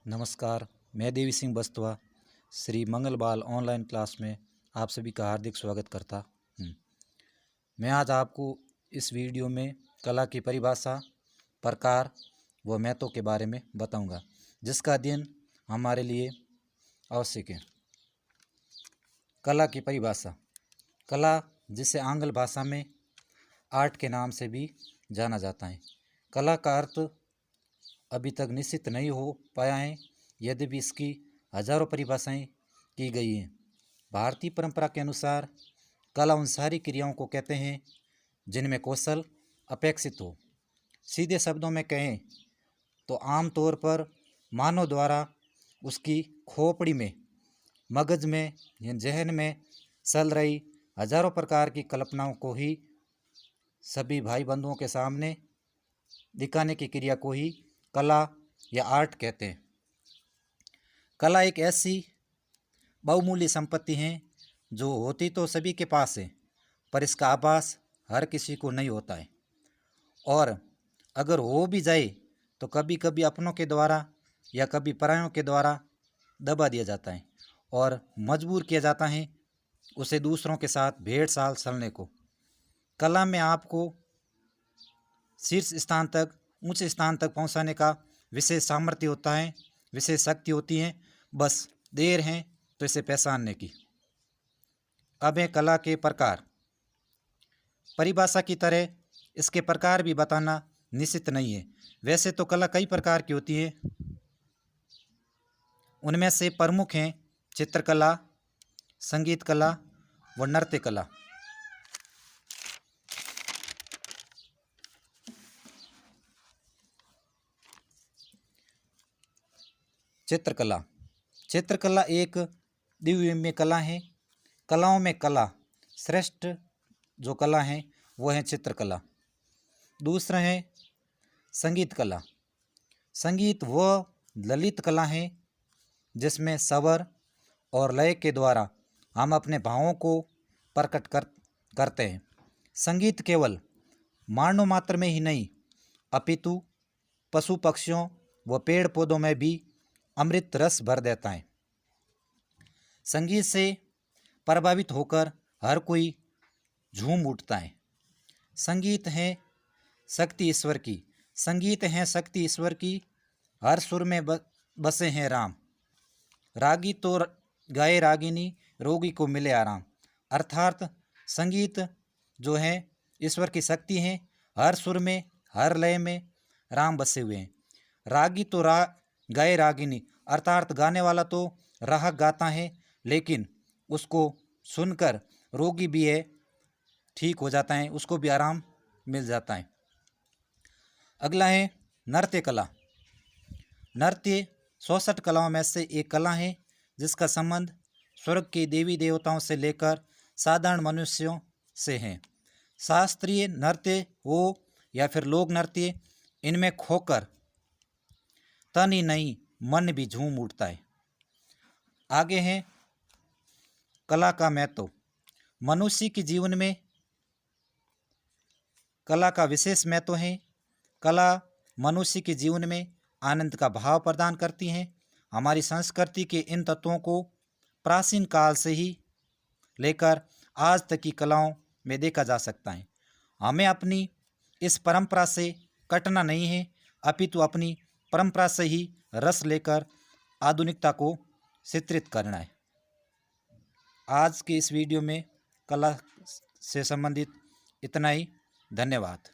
नमस्कार, मैं देवी सिंह बस्तवा श्री मंगल बाल ऑनलाइन क्लास में आप सभी का हार्दिक स्वागत करता हूँ। मैं आज आपको इस वीडियो में कला की परिभाषा, प्रकार व महत्व के बारे में बताऊंगा, जिसका अध्ययन हमारे लिए आवश्यक है। कला की परिभाषा। कला, जिसे आंग्ल भाषा में आर्ट के नाम से भी जाना जाता है। कला का अर्थ अभी तक निश्चित नहीं हो पाया है, यद्यपि इसकी हजारों परिभाषाएं की गई हैं। भारतीय परंपरा के अनुसार कला उन सारी क्रियाओं को कहते हैं जिनमें कौशल अपेक्षित हो। सीधे शब्दों में कहें तो आमतौर पर मानव द्वारा उसकी खोपड़ी में, मगज में या जहन में चल रही हजारों प्रकार की कल्पनाओं को ही, सभी भाई बंधुओं के सामने दिखाने की क्रिया को ही कला या आर्ट कहते हैं। कला एक ऐसी बहुमूल्य संपत्ति है जो होती तो सभी के पास है, पर इसका आभास हर किसी को नहीं होता है, और अगर हो भी जाए तो कभी कभी अपनों के द्वारा या कभी परायों के द्वारा दबा दिया जाता है और मजबूर किया जाता है उसे दूसरों के साथ भेड़ चाल चलने को। कला में आपको शीर्ष स्थान तक, ऊंचे स्थान तक पहुंचाने का विशेष सामर्थ्य होता है, विशेष शक्ति होती है, बस देर है तो इसे पहचानने की। अब है कला के प्रकार। परिभाषा की तरह इसके प्रकार भी बताना निश्चित नहीं है। वैसे तो कला कई प्रकार की होती है। उनमें से प्रमुख हैं चित्रकला, संगीत कला व नृत्य कला। चित्रकला। चित्रकला एक दिव्यमय कला है। कलाओं में कला श्रेष्ठ जो कला है वो है चित्रकला। दूसरा है संगीत कला। संगीत वह ललित कला है जिसमें स्वर और लय के द्वारा हम अपने भावों को प्रकट करते हैं। संगीत केवल मानव मात्र में ही नहीं, अपितु पशु पक्षियों व पेड़ पौधों में भी अमृत रस भर देता है। संगीत से प्रभावित होकर हर कोई झूम उठता है। संगीत है शक्ति ईश्वर की। संगीत है शक्ति ईश्वर की। हर सुर में बसे हैं राम। रागी तो गाए रागिनी, रोगी को मिले आराम। अर्थात संगीत जो है ईश्वर की शक्ति है। हर सुर में, हर लय में राम बसे हुए हैं। रागी तो गाए रागिनी, अर्थात गाने वाला तो राग गाता है, लेकिन उसको सुनकर रोगी भी है ठीक हो जाता है, उसको भी आराम मिल जाता है। अगला है नृत्य कला। नृत्य 64 कलाओं में से एक कला है जिसका संबंध स्वर्ग के देवी देवताओं से लेकर साधारण मनुष्यों से है। शास्त्रीय नृत्य हो या फिर लोक नृत्य, इनमें खोकर तन ही नहीं मन भी झूम उठता है। आगे है कला का महत्व। मनुष्य के जीवन में कला का विशेष महत्व है। कला मनुष्य के जीवन में आनंद का भाव प्रदान करती है। हमारी संस्कृति के इन तत्वों को प्राचीन काल से ही लेकर आज तक की कलाओं में देखा जा सकता है। हमें अपनी इस परंपरा से कटना नहीं है, अपितु अपनी परंपरा से ही रस लेकर आधुनिकता को चित्रित करना है। आज के इस वीडियो में कला से संबंधित इतना ही। धन्यवाद।